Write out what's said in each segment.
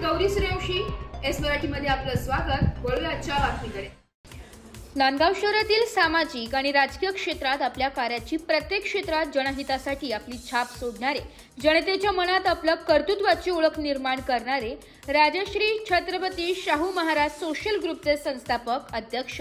Gauri Suryavanshi, S मराठीमध्ये आपलं स्वागत। वळूया आजच्या बातमीकडे। नांदगाव शहरातील सामाजिक आणि राजकीय क्षेत्रात आपल्या कार्याची प्रत्येक क्षेत्रात जनहितासाठी आपली छाप सोडणारे, जनतेच्या मनात आपलं कर्तृत्वाची ओळख निर्माण करणारे राजश्री छत्रपती शाहू महाराज सोशल ग्रुपचे संस्थापक अध्यक्ष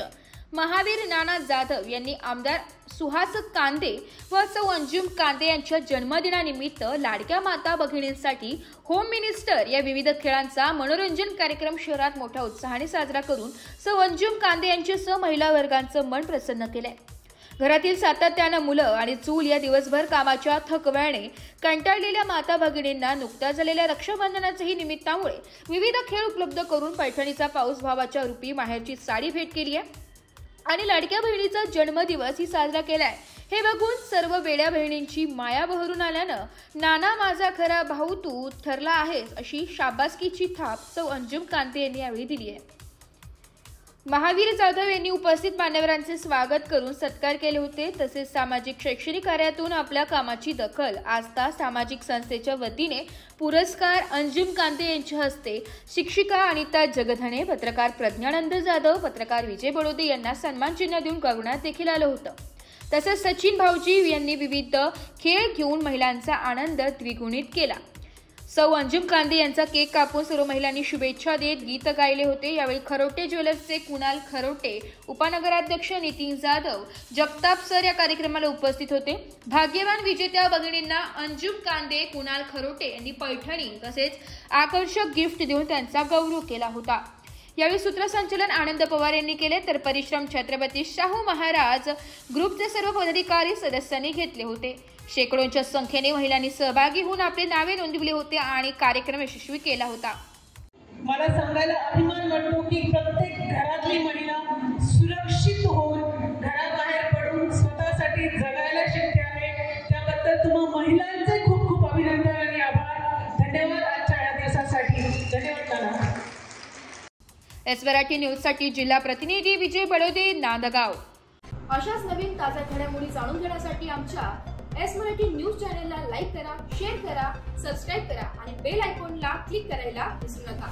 महावीर नाना जाधव यांनी आमदार सुहास कांदे व सौ अंजुम कांदे यांच्या जन्मदिनानिमित्त लाडक्या माता भगिनींसाठी होम मिनिस्टर या विविध खेळांचा मनोरंजन कार्यक्रम शहरात मोठ्या उत्साहाने साजरा करून सौ अंजुम कांदे यांच्यासह महिला वर्गांचं मन प्रसन्न केलंय। घरातील सातत्यानं मुलं आणि चूल या दिवसभर कामाच्या थकव्याने कंटाळलेल्या माता भगिनींना नुकत्याच झालेल्या रक्षाबंधनाच्याही निमित्तामुळे विविध खेळ उपलब्ध करून पैठणीचा पाऊस भावाच्या रूपी माहेरची साडी भेट केली आहे आणि लाडक्या बहिणीचा जन्मदिवस ही साजरा केलाय। हे बघून सर्व वेड्या बहिणींची माया बहरून आल्यानं नाना माझा खरा भाऊ तू ठरला आहेस अशी शाबासकीची थाप सौ अंजुम कांदे यांनी यावेळी दिली आहे। महावीर जाधव यांनी उपस्थित मान्यवरांचे स्वागत करून सत्कार केले होते। तसेच सामाजिक शैक्षणिक कार्यातून आपल्या कामाची दखल आस्था सामाजिक संस्थेच्या वतीने पुरस्कार अंजुम कांदे यांच्या हस्ते शिक्षिका अनिता जगधने, पत्रकार प्रज्ञानंद जाधव, पत्रकार विजय बडोदे यांना सन्मान चिन्ह देऊन गौरवण्यात देखील आलं होतं। तसेच सचिन भाऊजी यांनी विविध खेळ घेऊन महिलांचा आनंद द्विगुणित केला। सौ अंजुम कांदे यांचा केक कापून सर्व महिलांनी शुभेच्छा देत गीत गायले होते। यावेळी खरोटे ज्वेलर्सचे कुणाल खरोटे, उपनगराध्यक्ष नितीन जाधव, जगताप सर या कार्यक्रमाला उपस्थित होते। भाग्यवान विजेत्या भगिनींना अंजुम कांदे, कुणाल खरोटे यांनी पैठणी तसेच आकर्षक गिफ्ट देऊन त्यांचा गौरव केला होता। यावेळी सूत्रसंचालन आनंद पवार यांनी केले तर परिश्रम छत्रपती शाहू महाराज ग्रुपचे सर्व पदाधिकारी सदस्यांनी घेतले होते। शेकडोंच्या संख्येने महिलांनी सहभागी होऊन आपले नावे नोंदवले होते आणि कार्यक्रम यशस्वी केला होता। मला सांगायला अभिमान वाटतो की प्रत्येक घरातली महिला सुरक्षित होऊन घराबाहेर पडून स्वतःसाठी जगायला शिकते आहे। त्याबद्दल तुम्हा महिलांचे खूप खूप अभिनंदन आणि आभार। धन्यवाद आजच्या या दिवसासाठी। धन्यवाद। एस मराठी न्यूज साठी जिल्हा प्रतिनिधी विजय बडोदे, नांदगाव। अशाच नवीन ताज्या घडामोडी जाणून घेण्यासाठी आमच्या एस मराठी न्यूज चॅनलला लाईक करा, शेअर करा, सबस्क्राईब करा आणि बेल आयकॉनला क्लिक करायला विसरू नका।